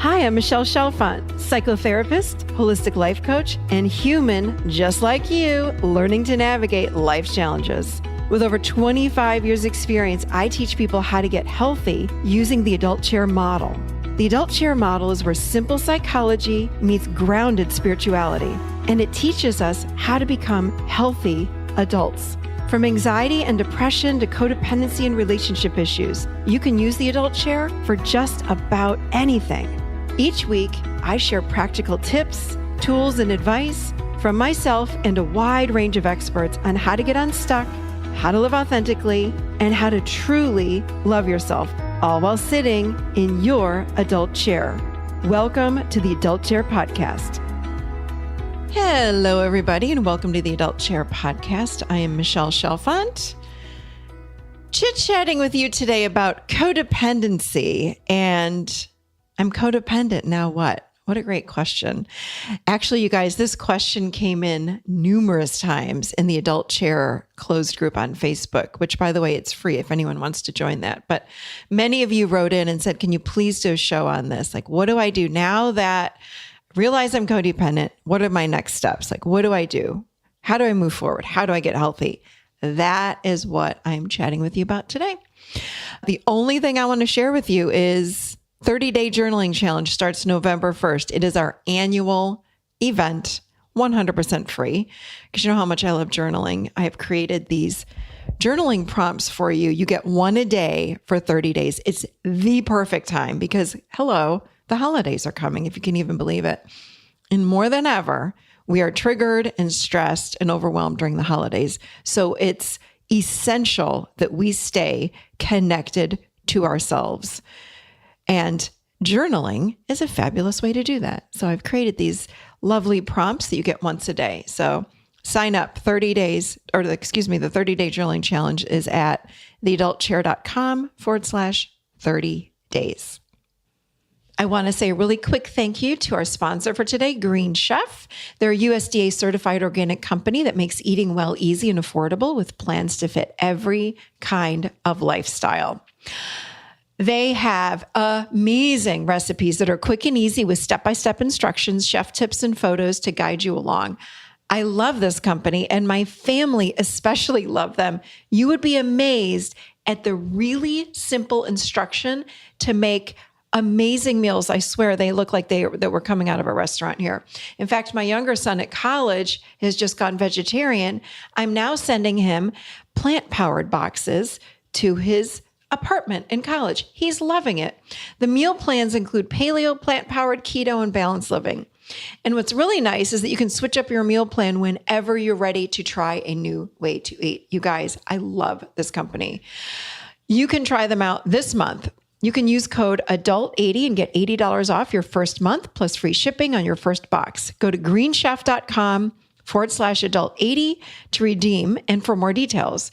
Hi, I'm Michelle Chalfant, psychotherapist, holistic life coach, and human just like you, learning to navigate life's challenges. With over 25 years experience, I teach people how to get healthy using the adult chair model. The adult chair model is where simple psychology meets grounded spirituality, and it teaches us how to become healthy adults. From anxiety and depression to codependency and relationship issues, you can use the adult chair for just about anything. Each week, I share practical tips, tools, and advice from myself and a wide range of experts on how to get unstuck, how to live authentically, and how to truly love yourself, all while sitting in your adult chair. Welcome to the Adult Chair Podcast. Hello, everybody, and welcome to the Adult Chair Podcast. I am Michelle Chalfant, chit-chatting with you today about codependency. And I'm codependent, now what? What a great question. Actually, you guys, this question came in numerous times in the Adult Chair closed group on Facebook, which, by the way, it's free if anyone wants to join that. But many of you wrote in and said, can you please do a show on this? Like, what do I do now that I realize I'm codependent? What are my next steps? Like, what do I do? How do I move forward? How do I get healthy? That is what I'm chatting with you about today. The only thing I want to share with you is 30-day journaling challenge starts November 1st. It is our annual event, 100% free, because you know how much I love journaling. I have created these journaling prompts for you. You get one a day for 30 days. It's the perfect time because, hello, the holidays are coming, if you can even believe it. And more than ever, we are triggered and stressed and overwhelmed during the holidays. So it's essential that we stay connected to ourselves. And journaling is a fabulous way to do that. So I've created these lovely prompts that you get once a day. So sign up 30 days, the 30-day journaling challenge is at theadultchair.com/30 days. I want to say a really quick thank you to our sponsor for today, Green Chef. They're a USDA certified organic company that makes eating well easy and affordable with plans to fit every kind of lifestyle. They have amazing recipes that are quick and easy with step-by-step instructions, chef tips, and photos to guide you along. I love this company, and my family especially love them. You would be amazed at the really simple instruction to make amazing meals. I swear they look like that were coming out of a restaurant here. In fact, my younger son at college has just gone vegetarian. I'm now sending him plant-powered boxes to his apartment in college. He's loving it. The meal plans include paleo, plant-powered, keto, and balanced living. And what's really nice is that you can switch up your meal plan whenever you're ready to try a new way to eat. You guys, I love this company. You can try them out this month. You can use code ADULT80 and get $80 off your first month plus free shipping on your first box. Go to greenchef.com/adult80 to redeem and for more details.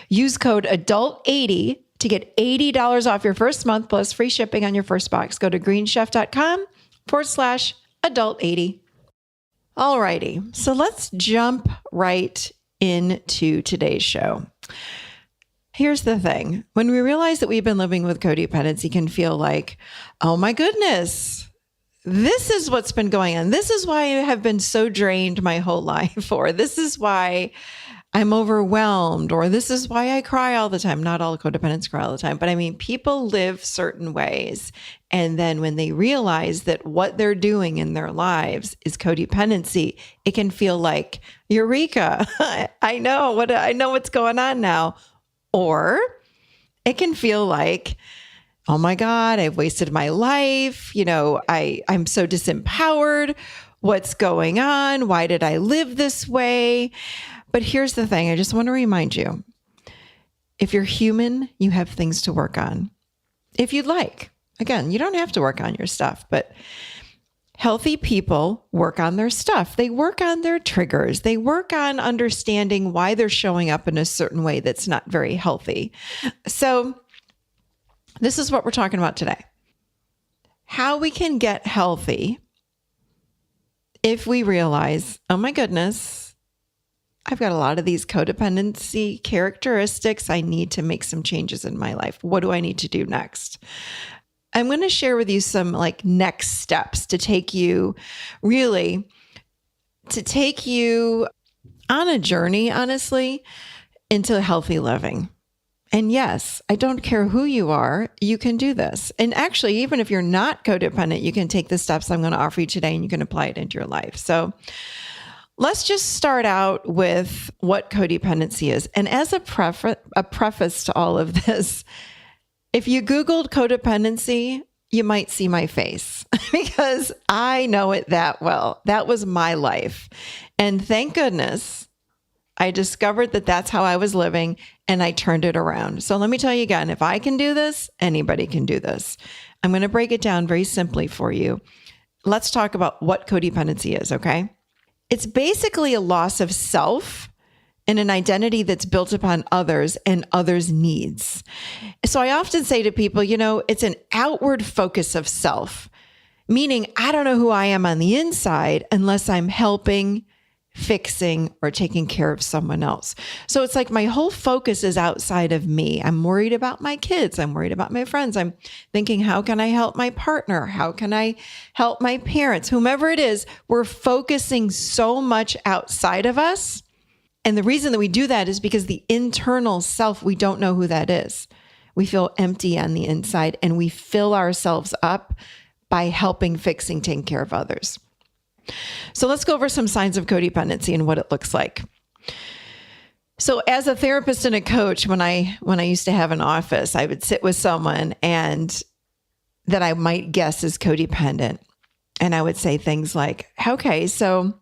Use code ADULT80 to get $80 off your first month plus free shipping on your first box. Go to greenchef.com/adult80. All righty. So let's jump right into today's show. Here's the thing. When we realize that we've been living with codependency, it can feel like, oh my goodness, this is what's been going on. This is why I have been so drained my whole life, or this is why I'm overwhelmed, or this is why I cry all the time. Not all codependents cry all the time, but I mean, people live certain ways. And then when they realize that what they're doing in their lives is codependency, it can feel like, eureka, I know what's going on now. Or it can feel like, oh my God, I've wasted my life. I'm so disempowered. What's going on? Why did I live this way? But here's the thing. I just want to remind you, if you're human, you have things to work on. If you'd like. Again, you don't have to work on your stuff, but healthy people work on their stuff. They work on their triggers. They work on understanding why they're showing up in a certain way that's not very healthy. So this is what we're talking about today. How we can get healthy if we realize, oh my goodness, I've got a lot of these codependency characteristics. I need to make some changes in my life. What do I need to do next? I'm going to share with you some like next steps to take you on a journey, honestly, into healthy living. And yes, I don't care who you are, you can do this. And actually, even if you're not codependent, you can take the steps I'm going to offer you today and you can apply it into your life. So let's just start out with what codependency is. And as a preface to all of this, if you Googled codependency, you might see my face because I know it that well. That was my life. And thank goodness I discovered that that's how I was living and I turned it around. So let me tell you again, if I can do this, anybody can do this. I'm going to break it down very simply for you. Let's talk about what codependency is, okay? It's basically a loss of self and an identity that's built upon others and others' needs. So I often say to people, it's an outward focus of self, meaning I don't know who I am on the inside unless I'm helping, fixing, or taking care of someone else. So it's like my whole focus is outside of me. I'm worried about my kids. I'm worried about my friends. I'm thinking, how can I help my partner? How can I help my parents? Whomever it is, we're focusing so much outside of us. And the reason that we do that is because the internal self, we don't know who that is. We feel empty on the inside and we fill ourselves up by helping, fixing, taking care of others. So let's go over some signs of codependency and what it looks like. So as a therapist and a coach, when I used to have an office, I would sit with someone and that I might guess is codependent. And I would say things like, okay, so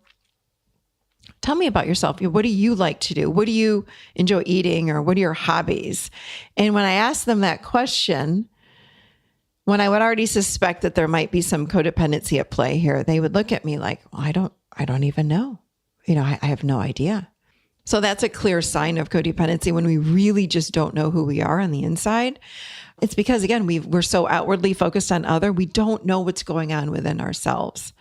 tell me about yourself. What do you like to do? What do you enjoy eating, or what are your hobbies? And when I asked them that question, when I would already suspect that there might be some codependency at play here, they would look at me like, well, I don't even know. I have no idea. So that's a clear sign of codependency when we really just don't know who we are on the inside. It's because, again, we're so outwardly focused on other, we don't know what's going on within ourselves.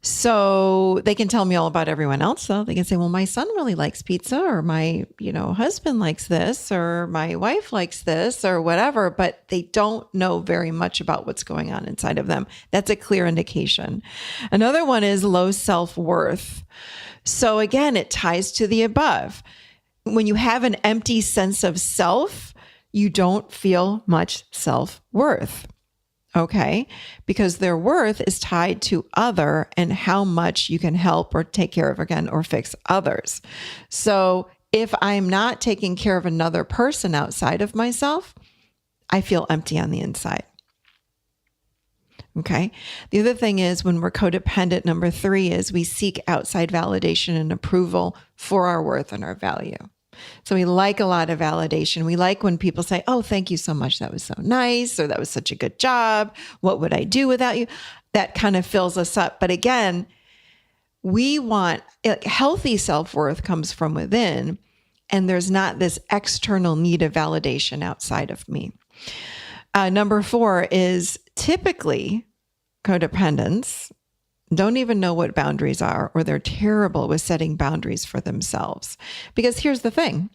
So they can tell me all about everyone else, though. They can say, well, my son really likes pizza, or my, husband likes this, or my wife likes this, or whatever, but they don't know very much about what's going on inside of them. That's a clear indication. Another one is low self-worth. So again, it ties to the above. When you have an empty sense of self, you don't feel much self-worth. Okay, because their worth is tied to other and how much you can help or take care of, again, or fix others. So if I'm not taking care of another person outside of myself, I feel empty on the inside. Okay. The other thing is, when we're codependent, number 3 is we seek outside validation and approval for our worth and our value. So we like a lot of validation. We like when people say, oh, thank you so much. That was so nice. Or that was such a good job. What would I do without you? That kind of fills us up. But again, we want healthy self-worth comes from within, and there's not this external need of validation outside of me. Number 4 is typically codependents don't even know what boundaries are, or they're terrible with setting boundaries for themselves. Because here's the thing.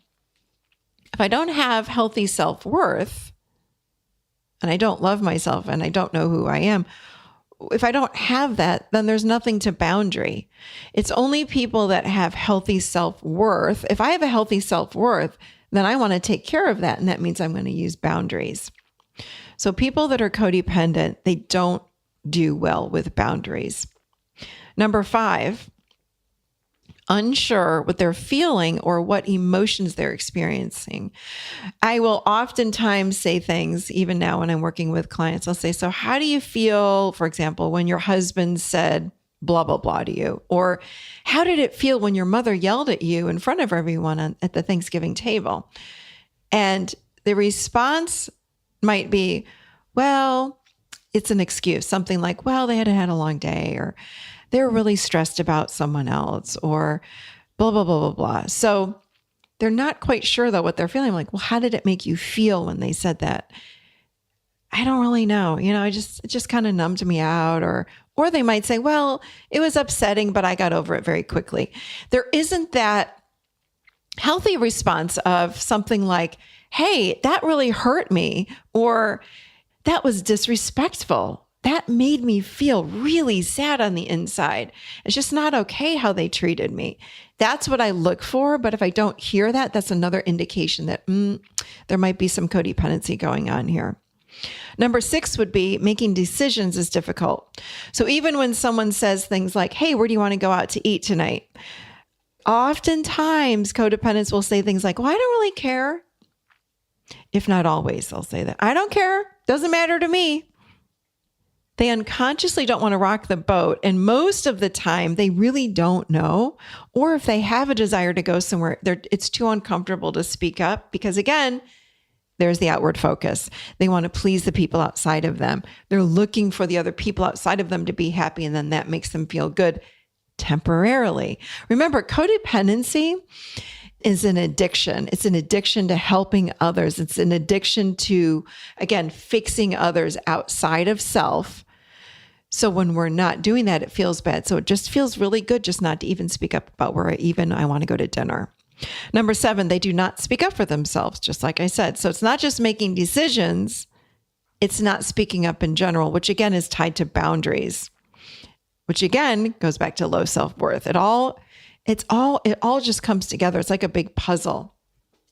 If I don't have healthy self-worth, and I don't love myself, and I don't know who I am, if I don't have that, then there's nothing to boundary. It's only people that have healthy self-worth. If I have a healthy self-worth, then I want to take care of that. And that means I'm going to use boundaries. So people that are codependent, they don't do well with boundaries. Number 5, unsure what they're feeling or what emotions they're experiencing. I will oftentimes say things, even now when I'm working with clients, I'll say, so how do you feel, for example, when your husband said blah, blah, blah to you? Or how did it feel when your mother yelled at you in front of everyone at the Thanksgiving table? And the response might be, well, it's an excuse, something like, well, they had a long day, or they're really stressed about someone else, or blah, blah, blah, blah, blah. So they're not quite sure, though, what they're feeling. Like, well, how did it make you feel when they said that? I don't really know. It just kind of numbed me out. Or they might say, well, it was upsetting, but I got over it very quickly. There isn't that healthy response of something like, hey, that really hurt me, or That was disrespectful. That made me feel really sad on the inside. It's just not okay how they treated me. That's what I look for. But if I don't hear that, that's another indication that there might be some codependency going on here. Number 6 would be making decisions is difficult. So even when someone says things like, hey, where do you want to go out to eat tonight? Oftentimes, codependents will say things like, well, I don't really care. If not always, they'll say that. I don't care. Doesn't matter to me. They unconsciously don't want to rock the boat. And most of the time, they really don't know. Or if they have a desire to go somewhere, it's too uncomfortable to speak up because, again, there's the outward focus. They want to please the people outside of them. They're looking for the other people outside of them to be happy, and then that makes them feel good temporarily. Remember, codependency is an addiction. It's an addiction to helping others. It's an addiction to, again, fixing others outside of self. So when we're not doing that, it feels bad. So it just feels really good just not to even speak up about where I want to go to dinner. Number 7, they do not speak up for themselves, just like I said. So it's not just making decisions, it's not speaking up in general, which again is tied to boundaries, which again goes back to low self-worth. It all just comes together. It's like a big puzzle.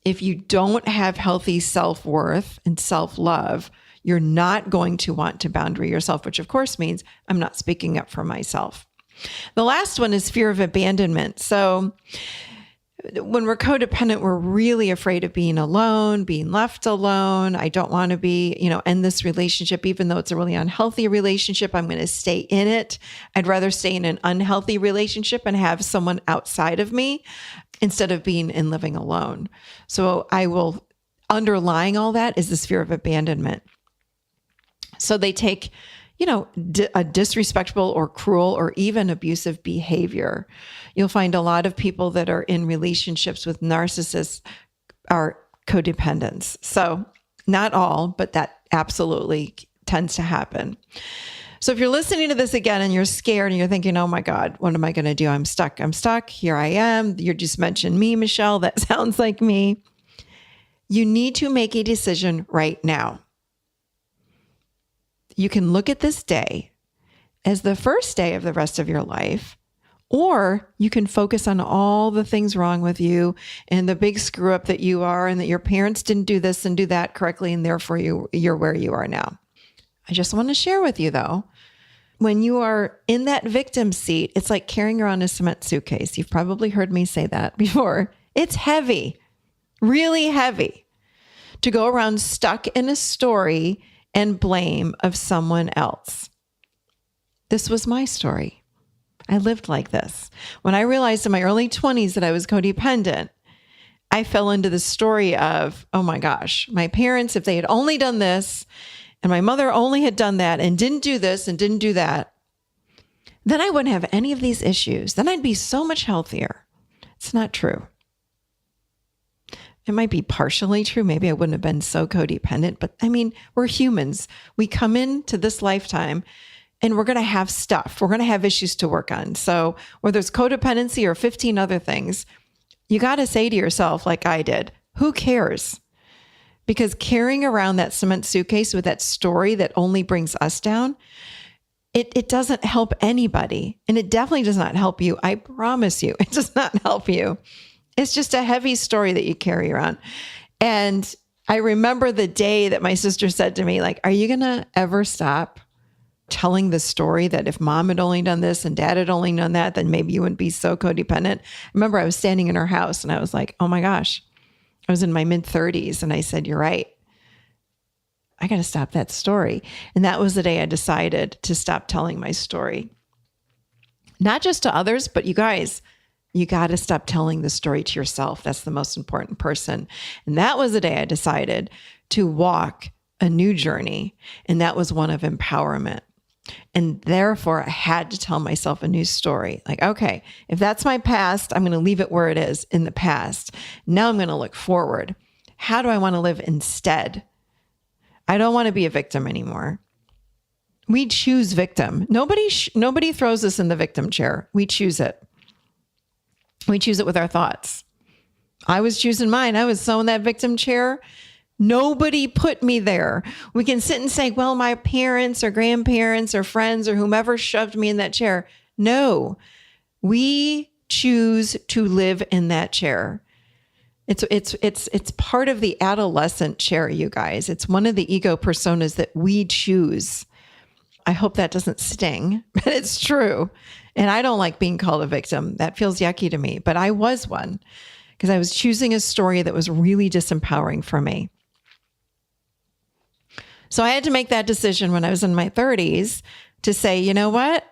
If you don't have healthy self-worth and self-love, you're not going to want to boundary yourself, which of course means I'm not speaking up for myself. The last one is fear of abandonment. So when we're codependent, we're really afraid of being alone, being left alone. I don't want to be, end this relationship, even though it's a really unhealthy relationship. I'm going to stay in it. I'd rather stay in an unhealthy relationship and have someone outside of me instead of being and living alone. So underlying all that is this fear of abandonment. So they take, a disrespectful or cruel or even abusive behavior. You'll find a lot of people that are in relationships with narcissists are codependents. So not all, but that absolutely tends to happen. So if you're listening to this again and you're scared and you're thinking, oh my God, what am I going to do? I'm stuck. Here I am. You just mentioned me, Michelle. That sounds like me. You need to make a decision right now. You can look at this day as the first day of the rest of your life, or you can focus on all the things wrong with you and the big screw up that you are and that your parents didn't do this and do that correctly, and therefore you're where you are now. I just want to share with you, though, when you are in that victim seat, it's like carrying around a cement suitcase. You've probably heard me say that before. It's heavy, really heavy, to go around stuck in a story and blame of someone else. This was my story. I lived like this. When I realized in my early 20s that I was codependent, I fell into the story of, oh my gosh, my parents, if they had only done this, and my mother only had done that and didn't do this and didn't do that, then I wouldn't have any of these issues. Then I'd be so much healthier. It's not true. It might be partially true. Maybe I wouldn't have been so codependent, but we're humans. We come into this lifetime and we're going to have stuff. We're going to have issues to work on. So whether it's codependency or 15 other things, you got to say to yourself, like I did, who cares? Because carrying around that cement suitcase with that story that only brings us down, it doesn't help anybody. And it definitely does not help you. I promise you, it does not help you. It's just a heavy story that you carry around. And I remember the day that my sister said to me, like, are you going to ever stop telling the story that if mom had only done this and dad had only done that, then maybe you wouldn't be so codependent? I remember I was standing in her house and I was like, oh my gosh, I was in my mid-30s. And I said, you're right. I got to stop that story. And that was the day I decided to stop telling my story. Not just to others, but you guys, you got to stop telling the story to yourself. That's the most important person. And that was the day I decided to walk a new journey. And that was one of empowerment. And therefore, I had to tell myself a new story. Like, okay, if that's my past, I'm going to leave it where it is in the past. Now I'm going to look forward. How do I want to live instead? I don't want to be a victim anymore. We choose victim. Nobody throws us in the victim chair. We choose it. We choose it with our thoughts. I was choosing mine. I was so in that victim chair Nobody put me there. We can sit and say, well, my parents or grandparents or friends or whomever shoved me in that chair. No, we choose to live in that chair. It's part of the adolescent chair, you guys. It's one of the ego personas that we choose. I hope that doesn't sting, but it's true. And I don't like being called a victim. That feels yucky to me, but I was one because I was choosing a story that was really disempowering for me. So I had to make that decision when I was in my 30s to say, you know what?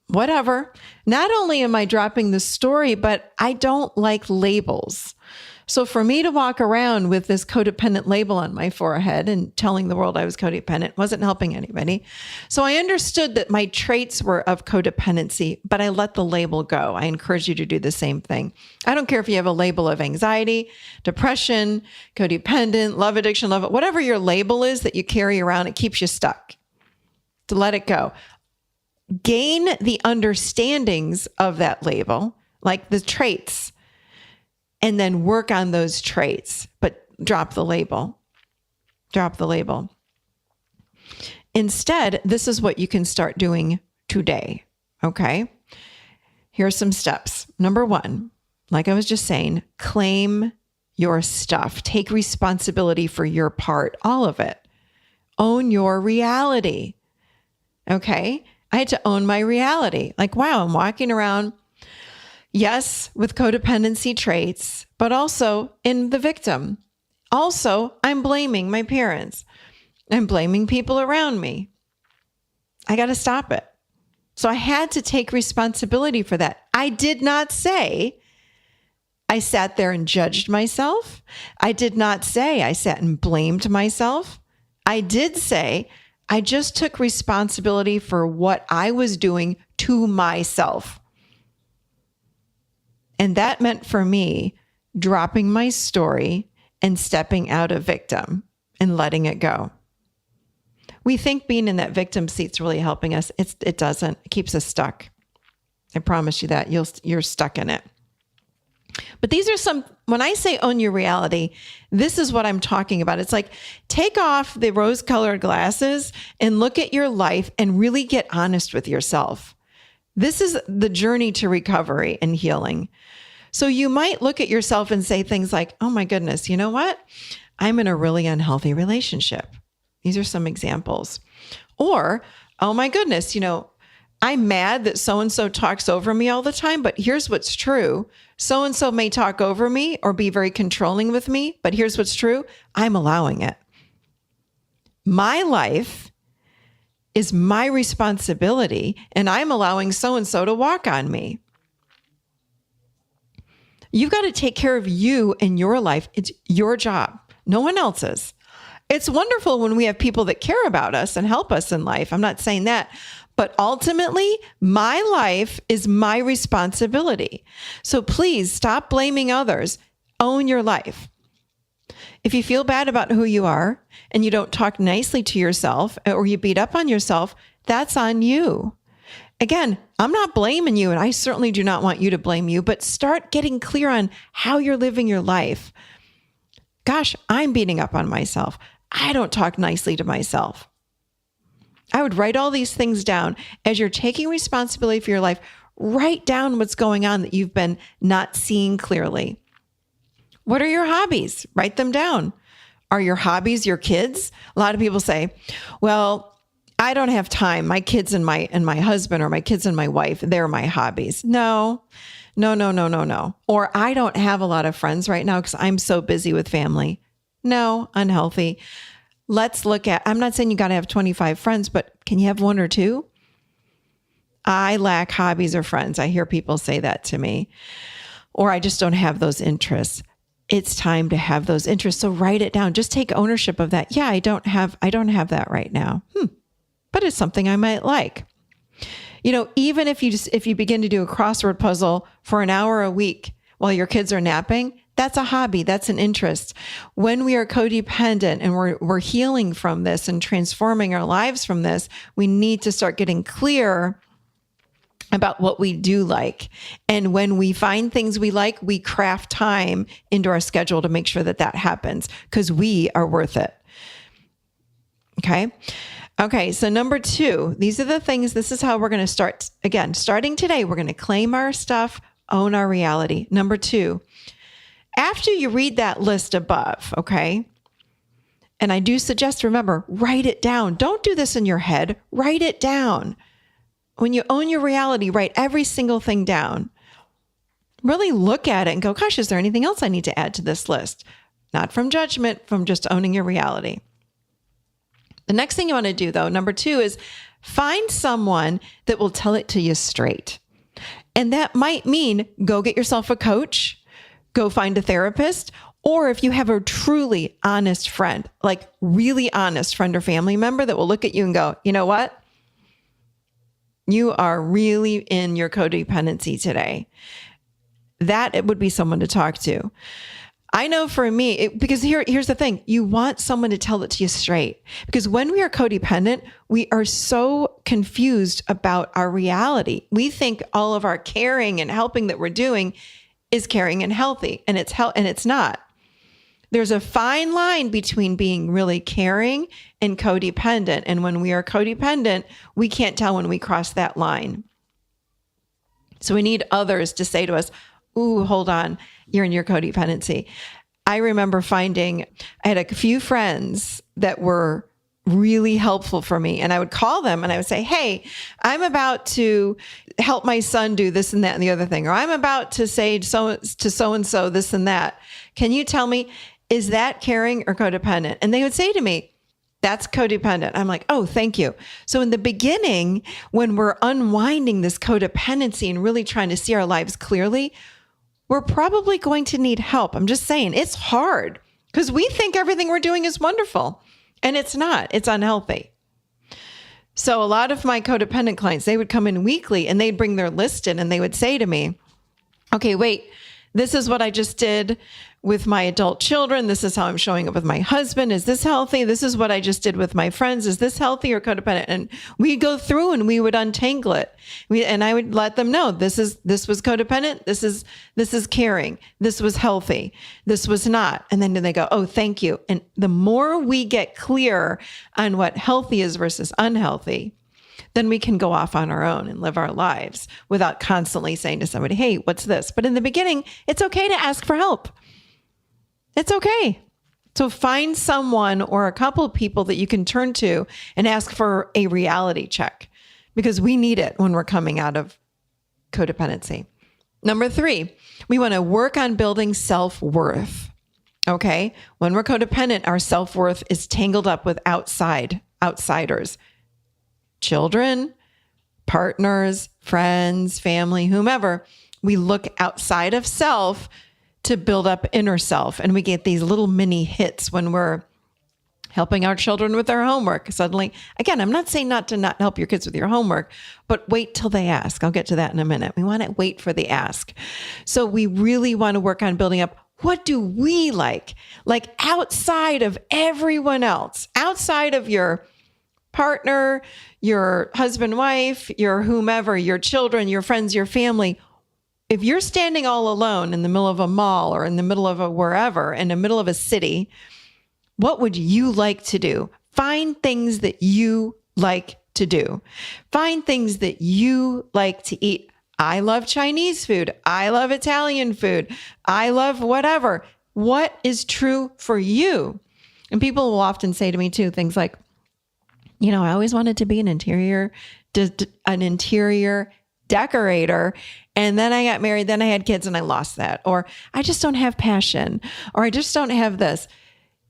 Whatever. Not only am I dropping the story, but I don't like labels. So for me to walk around with this codependent label on my forehead and telling the world I was codependent wasn't helping anybody. So I understood that my traits were of codependency, but I let the label go. I encourage you to do the same thing. I don't care if you have a label of anxiety, depression, codependent, love addiction, whatever your label is that you carry around, it keeps you stuck. To let it go. Gain the understandings of that label, like the traits, and then work on those traits, but drop the label. Drop the label. Instead, this is what you can start doing today, okay? Here's some steps. Number one, like I was just saying, claim your stuff. Take responsibility for your part, all of it. Own your reality, okay? I had to own my reality. Like, wow, I'm walking around, yes, with codependency traits, but also in the victim. Also, I'm blaming my parents. I'm blaming people around me. I got to stop it. So I had to take responsibility for that. I did not say I sat there and judged myself. I did not say I sat and blamed myself. I did say I just took responsibility for what I was doing to myself. And that meant for me dropping my story and stepping out of victim and letting it go. We think being in that victim seat's really helping us. It doesn't. It keeps us stuck. I promise you that. You're stuck in it. But these are some, when I say own your reality, this is what I'm talking about. It's like, take off the rose-colored glasses and look at your life and really get honest with yourself. This is the journey to recovery and healing. So you might look at yourself and say things like, oh my goodness, you know what? I'm in a really unhealthy relationship. These are some examples. Or, oh my goodness, I'm mad that so-and-so talks over me all the time, but here's what's true. So-and-so may talk over me or be very controlling with me, but here's what's true. I'm allowing it. My life is my responsibility, and I'm allowing so-and-so to walk on me. You've got to take care of you and your life. It's your job, no one else's. It's wonderful when we have people that care about us and help us in life. I'm not saying that. But ultimately, my life is my responsibility. So please stop blaming others. Own your life. If you feel bad about who you are and you don't talk nicely to yourself or you beat up on yourself, that's on you. Again, I'm not blaming you, and I certainly do not want you to blame you, but start getting clear on how you're living your life. Gosh, I'm beating up on myself. I don't talk nicely to myself. I would write all these things down. As you're taking responsibility for your life, write down what's going on that you've been not seeing clearly. What are your hobbies? Write them down. Are your hobbies your kids? A lot of people say, well, I don't have time. My kids and my husband, or my kids and my wife, they're my hobbies. No. Or I don't have a lot of friends right now because I'm so busy with family. No, unhealthy. Let's look at, I'm not saying you got to have 25 friends, but can you have one or two? I lack hobbies or friends. I hear people say that to me. Or I just don't have those interests. It's time to have those interests. So write it down. Just take ownership of that. Yeah, I don't have that right now. But it's something I might like. Even if you begin to do a crossword puzzle for an hour a week while your kids are napping, that's a hobby. That's an interest. When we are codependent and we're healing from this and transforming our lives from this, we need to start getting clear about what we do like. And when we find things we like, we craft time into our schedule to make sure that that happens because we are worth it. Okay. So number 2, these are the things, this is how we're going to start. Again, starting today, we're going to claim our stuff, own our reality. Number 2, after you read that list above, okay? And I do suggest, remember, write it down. Don't do this in your head. Write it down. When you own your reality, write every single thing down. Really look at it and go, gosh, is there anything else I need to add to this list? Not from judgment, from just owning your reality. The next thing you want to do, though, number 2, is find someone that will tell it to you straight. And that might mean go get yourself a coach, go find a therapist, or if you have a truly honest friend, like really honest friend or family member that will look at you and go, you know what? You are really in your codependency today. That it would be someone to talk to. I know for me, because here's the thing. You want someone to tell it to you straight. Because when we are codependent, we are so confused about our reality. We think all of our caring and helping that we're doing is caring and healthy, and it's not. There's a fine line between being really caring and codependent. And when we are codependent, we can't tell when we cross that line. So we need others to say to us, ooh, hold on, you're in your codependency. I remember I had a few friends that were really helpful for me. And I would call them and I would say, hey, I'm about to help my son do this and that and the other thing. Or I'm about to say to so-and-so this and that. Can you tell me, is that caring or codependent? And they would say to me, that's codependent. I'm like, oh, thank you. So in the beginning, when we're unwinding this codependency and really trying to see our lives clearly, we're probably going to need help. I'm just saying it's hard because we think everything we're doing is wonderful and it's not. It's unhealthy. So a lot of my codependent clients, they would come in weekly and they'd bring their list in and they would say to me, okay, wait, this is what I just did with my adult children. This is how I'm showing up with my husband. Is this healthy? This is what I just did with my friends. Is this healthy or codependent? And we'd go through and we would untangle it. And I would let them know this was codependent. This is caring. This was healthy. This was not. And then they go, oh, thank you. And the more we get clear on what healthy is versus unhealthy, then we can go off on our own and live our lives without constantly saying to somebody, hey, what's this? But in the beginning, it's okay to ask for help. It's okay. So find someone or a couple of people that you can turn to and ask for a reality check because we need it when we're coming out of codependency. Number 3, we want to work on building self-worth. Okay. When we're codependent, our self-worth is tangled up with outsiders, children, partners, friends, family, whomever. We look outside of self to build up inner self. And we get these little mini hits when we're helping our children with their homework. Suddenly, again, I'm not saying not help your kids with your homework, but wait till they ask. I'll get to that in a minute. We want to wait for the ask. So we really want to work on building up, what do we like outside of everyone else, outside of your partner, your husband, wife, your whomever, your children, your friends, your family. If you're standing all alone in the middle of a mall or in the middle of a wherever, in the middle of a city, what would you like to do? Find things that you like to do. Find things that you like to eat. I love Chinese food. I love Italian food. I love whatever. What is true for you? And people will often say to me too, things like, I always wanted to be an interior decorator. And then I got married, then I had kids and I lost that. Or I just don't have passion, or I just don't have this.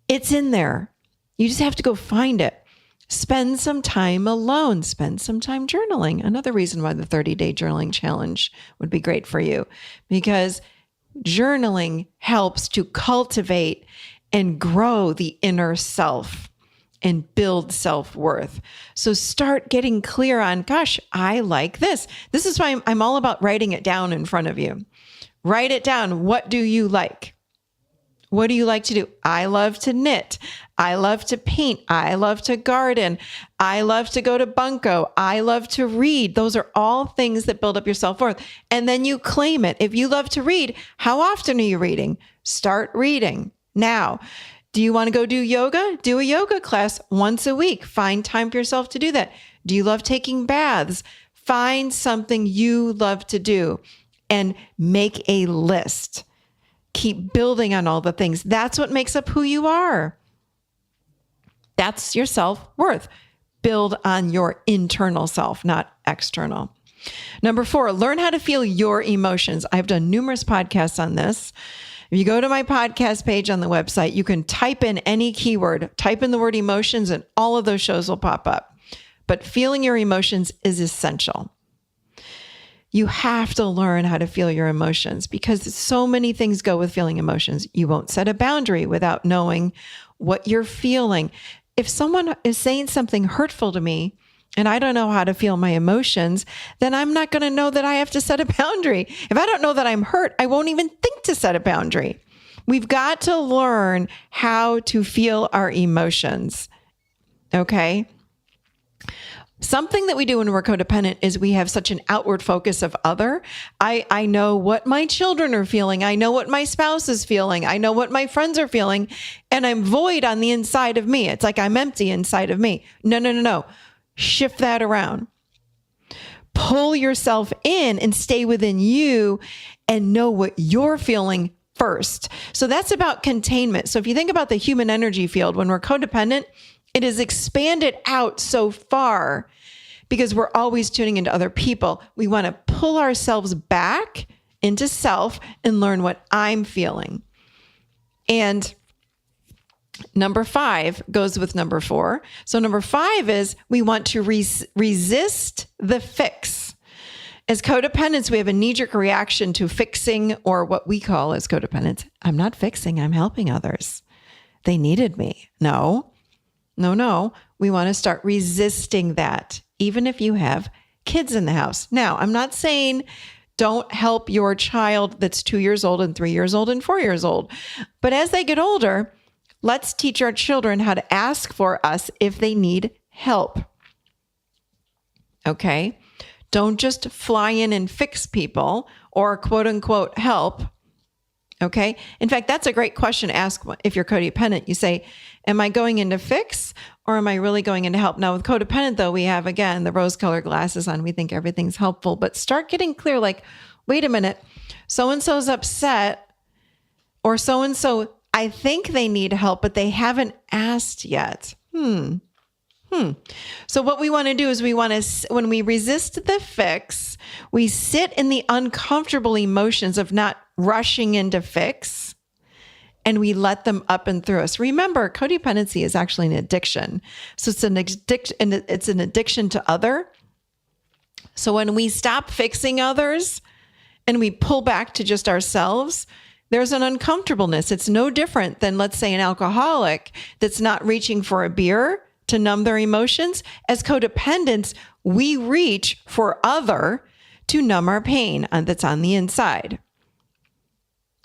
It's in there. You just have to go find it. Spend some time alone. Spend some time journaling. Another reason why the 30-day journaling challenge would be great for you, because journaling helps to cultivate and grow the inner self and build self-worth. So start getting clear on, gosh, I like this. This is why I'm all about writing it down in front of you. Write it down. What do you like? What do you like to do? I love to knit. I love to paint. I love to garden. I love to go to bunko. I love to read. Those are all things that build up your self-worth. And then you claim it. If you love to read, how often are you reading? Start reading now. Do you want to go do yoga? Do a yoga class once a week. Find time for yourself to do that. Do you love taking baths? Find something you love to do and make a list. Keep building on all the things. That's what makes up who you are. That's your self-worth. Build on your internal self, not external. Number 4, learn how to feel your emotions. I've done numerous podcasts on this. If you go to my podcast page on the website, you can type in any keyword, type in the word emotions, and all of those shows will pop up. But feeling your emotions is essential. You have to learn how to feel your emotions because so many things go with feeling emotions. You won't set a boundary without knowing what you're feeling. If someone is saying something hurtful to me and I don't know how to feel my emotions, then I'm not going to know that I have to set a boundary. If I don't know that I'm hurt, I won't even think to set a boundary. We've got to learn how to feel our emotions. Okay? Something that we do when we're codependent is we have such an outward focus of other. I know what my children are feeling. I know what my spouse is feeling. I know what my friends are feeling. And I'm void on the inside of me. It's like I'm empty inside of me. No. Shift that around. Pull yourself in and stay within you and know what you're feeling first. So that's about containment. So if you think about the human energy field, when we're codependent, it is expanded out so far because we're always tuning into other people. We want to pull ourselves back into self and learn what I'm feeling. And number 5 goes with number 4. So number 5 is we want to resist the fix. As codependents, we have a knee-jerk reaction to fixing, or what we call as codependents, I'm not fixing, I'm helping others. They needed me. No. We want to start resisting that, even if you have kids in the house. Now, I'm not saying don't help your child that's 2 years old and 3 years old and 4 years old. But as they get older, let's teach our children how to ask for us if they need help. Okay? Don't just fly in and fix people or quote unquote help. Okay. In fact, that's a great question to ask if you're codependent. You say, am I going in to fix or am I really going in to help? Now with codependent though, we have again, the rose colored glasses on. We think everything's helpful, but start getting clear. Like, wait a minute, so-and-so's upset or so-and-so, I think they need help, but they haven't asked yet. So what we want to do is when we resist the fix, we sit in the uncomfortable emotions of not rushing into fix, and we let them up and through us. Remember, codependency is actually an addiction. So it's an addiction to other. So when we stop fixing others and we pull back to just ourselves, there's an uncomfortableness. It's no different than, let's say, an alcoholic that's not reaching for a beer to numb their emotions. As codependents, we reach for other to numb our pain that's on the inside.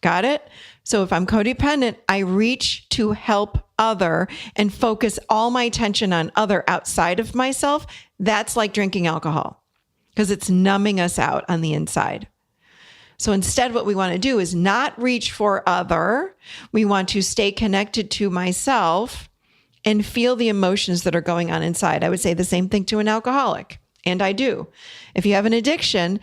Got it? So if I'm codependent, I reach to help other and focus all my attention on other outside of myself. That's like drinking alcohol because it's numbing us out on the inside. So instead, what we want to do is not reach for other. We want to stay connected to myself and feel the emotions that are going on inside. I would say the same thing to an alcoholic, and I do. If you have an addiction,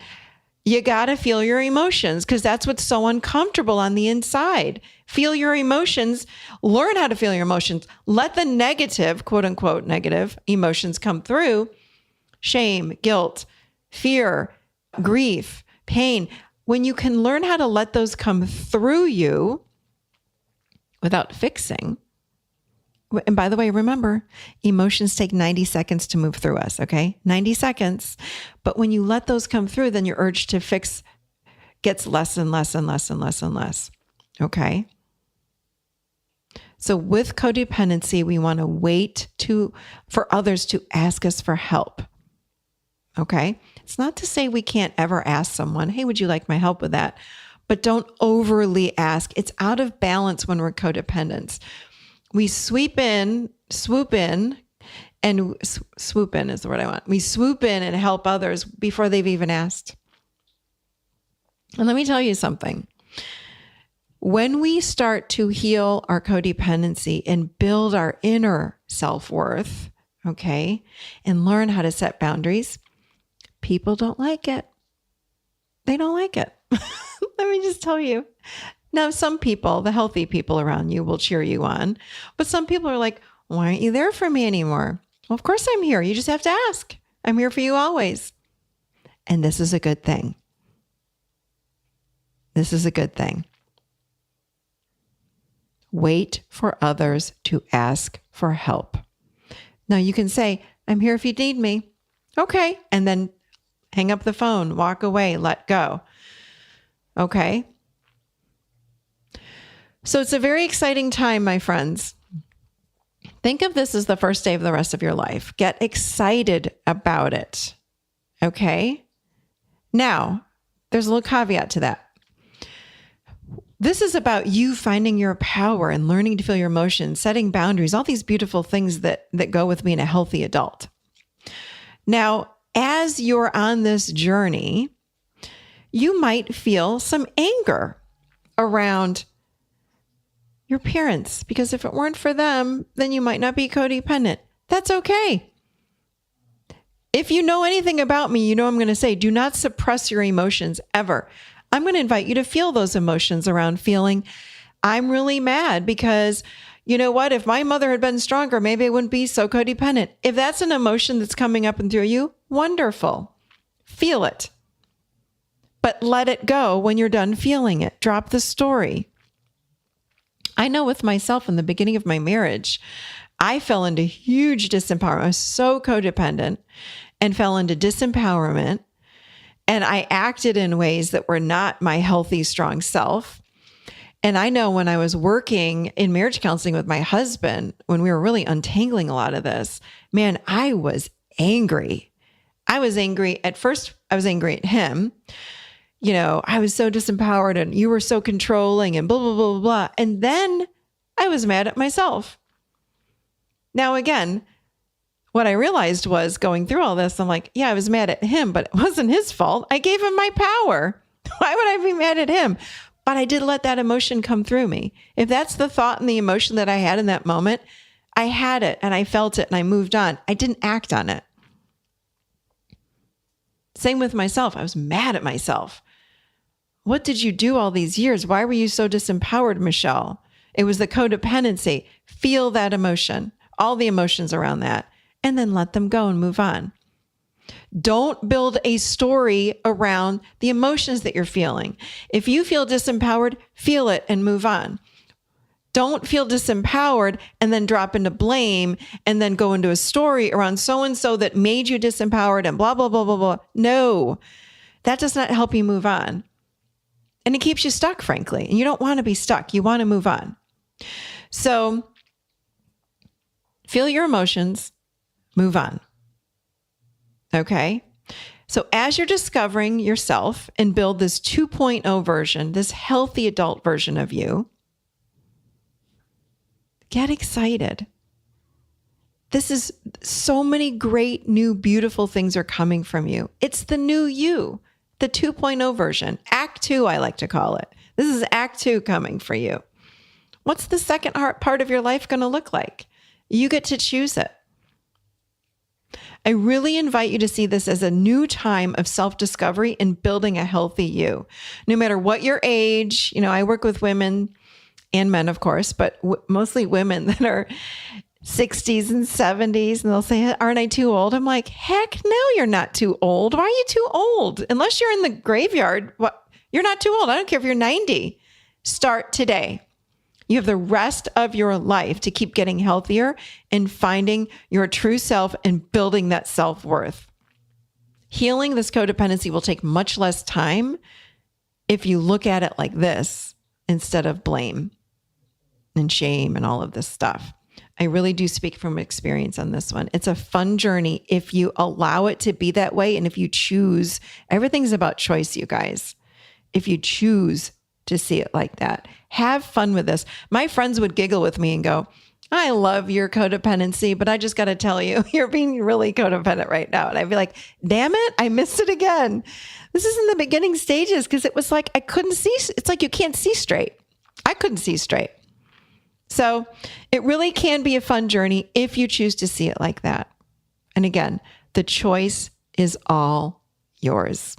you got to feel your emotions because that's what's so uncomfortable on the inside. Feel your emotions. Learn how to feel your emotions. Let the negative, quote unquote, negative emotions come through. Shame, guilt, fear, grief, pain. When you can learn how to let those come through you without fixing. And by the way, remember, emotions take 90 seconds to move through us, okay? 90 seconds. But when you let those come through, then your urge to fix gets less and less and less and less and less, okay? So with codependency, we want to wait for others to ask us for help, okay? It's not to say we can't ever ask someone, hey, would you like my help with that? but don't overly ask. It's out of balance when we're codependents. We swoop in, and swoop in is the word I want. We swoop in and help others before they've even asked. And let me tell you something. When we start to heal our codependency and build our inner self-worth, okay, and learn how to set boundaries, people don't like it. They don't like it. Let me just tell you. Now, some people, the healthy people around you, will cheer you on, but some people are like, why aren't you there for me anymore? Well, of course I'm here. You just have to ask. I'm here for you always. And this is a good thing. This is a good thing. Wait for others to ask for help. Now you can say, I'm here if you need me. Okay. And then hang up the phone, walk away, let go. Okay. So it's a very exciting time, my friends. Think of this as the first day of the rest of your life. Get excited about it. Okay. Now, there's a little caveat to that. This is about you finding your power and learning to feel your emotions, setting boundaries, all these beautiful things that go with being a healthy adult. Now, as you're on this journey, you might feel some anger around your parents, because if it weren't for them, then you might not be codependent. That's okay. If you know anything about me, you know I'm going to say, do not suppress your emotions ever. I'm going to invite you to feel those emotions around feeling, I'm really mad because, you know what, if my mother had been stronger, maybe I wouldn't be so codependent. If that's an emotion that's coming up and through you, wonderful. Feel it. But let it go when you're done feeling it. Drop the story. I know with myself in the beginning of my marriage, I fell into huge disempowerment. I was so codependent and fell into disempowerment. And I acted in ways that were not my healthy, strong self. And I know when I was working in marriage counseling with my husband, when we were really untangling a lot of this, man, I was angry. I was angry. At first, I was angry at him. You know, I was so disempowered and you were so controlling and blah, blah, blah, blah, blah. And then I was mad at myself. Now, again, what I realized was going through all this, I'm like, yeah, I was mad at him, but it wasn't his fault. I gave him my power. Why would I be mad at him? But I did let that emotion come through me. If that's the thought and the emotion that I had in that moment, I had it and I felt it and I moved on. I didn't act on it. Same with myself. I was mad at myself. What did you do all these years? Why were you so disempowered, Michelle? It was the codependency. Feel that emotion, all the emotions around that, and then let them go and move on. Don't build a story around the emotions that you're feeling. If you feel disempowered, feel it and move on. Don't feel disempowered and then drop into blame and then go into a story around so-and-so that made you disempowered and blah, blah, blah, blah, blah. No, that does not help you move on. And it keeps you stuck, frankly. And you don't want to be stuck. You want to move on. So feel your emotions, move on. Okay? So as you're discovering yourself and build this 2.0 version, this healthy adult version of you, get excited. This is so many great, new, beautiful things are coming from you. It's the new you, the 2.0 version. Act 2, I like to call it. This is Act 2 coming for you. What's the second part of your life going to look like? You get to choose it. I really invite you to see this as a new time of self-discovery and building a healthy you. No matter what your age, you know, I work with women and men, of course, but mostly women that are 60s and 70s, and they'll say, aren't I too old? I'm like, heck no, you're not too old. Why are you too old? Unless you're in the graveyard, you're not too old. I don't care if you're 90. Start today. You have the rest of your life to keep getting healthier and finding your true self and building that self-worth. Healing this codependency will take much less time if you look at it like this instead of blame and shame and all of this stuff. I really do speak from experience on this one. It's a fun journey if you allow it to be that way and if you choose. Everything's about choice, you guys. If you choose to see it like that. Have fun with this. My friends would giggle with me and go, I love your codependency, but I just got to tell you, you're being really codependent right now. And I'd be like, damn it, I missed it again. This is in the beginning stages because it was like I couldn't see. It's like you can't see straight. I couldn't see straight. So it really can be a fun journey if you choose to see it like that. And again, the choice is all yours.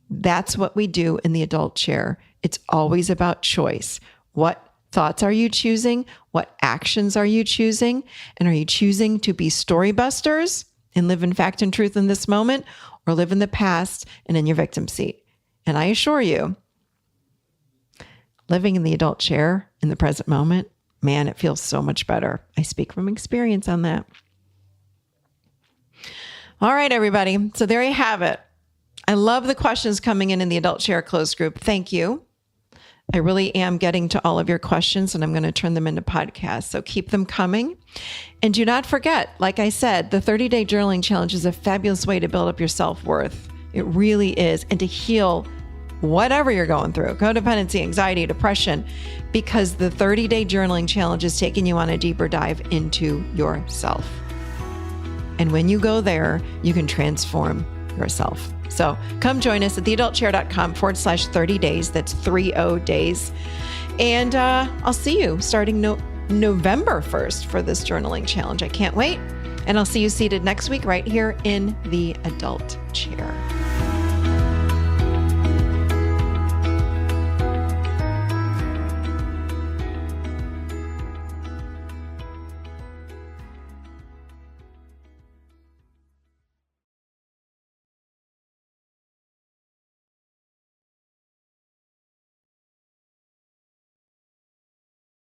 That's what we do in the adult chair. It's always about choice. What thoughts are you choosing? What actions are you choosing? And are you choosing to be story busters and live in fact and truth in this moment, or live in the past and in your victim seat? And I assure you, living in the adult chair in the present moment, man, it feels so much better. I speak from experience on that. All right, everybody. So there you have it. I love the questions coming in the adult chair closed group. Thank you. I really am getting to all of your questions, and I'm going to turn them into podcasts. So keep them coming. And do not forget, like I said, the 30-day journaling challenge is a fabulous way to build up your self-worth. It really is. And to heal whatever you're going through, codependency, anxiety, depression, because the 30-day journaling challenge is taking you on a deeper dive into yourself. And when you go there, you can transform yourself. So come join us at theadultchair.com/30 days. That's 30 days. And I'll see you starting November 1st for this journaling challenge. I can't wait. And I'll see you seated next week right here in the adult chair.